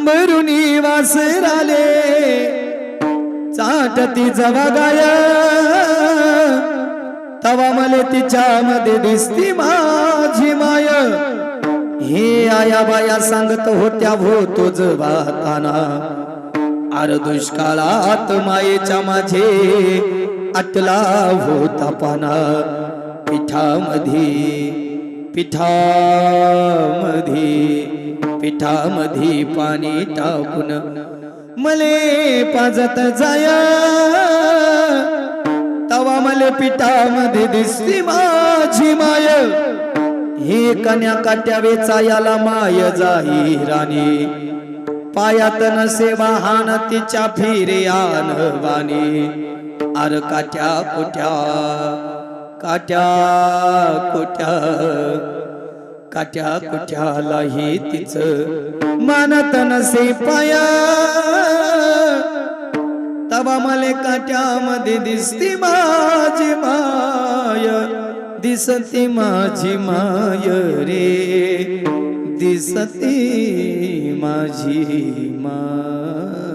अंबरुनी वासराले चाटती जवा गाय तवा मले तिच्यामध्ये दिसती माझी माय हे आया बाया सांगत होत्या हो तुझ वाहताना आर दुष्काळात मायेच्या माझे आटला होता पाना पिठामध्ये पाणी टाकून मले पाजत जाय तवा मले पिठामध्ये दिसती माझी माय हे कन्या काट्या वेचायाला माय जाई राणी पायात नसे वाहन तिच्या फिर्यान वाणी आर काट्या कुठ्यालाही तिच मानत नसे पाया तवा मले काट्यामध्ये दिसती माझी माय दिसती माझी माय रे दिसती माझी माय।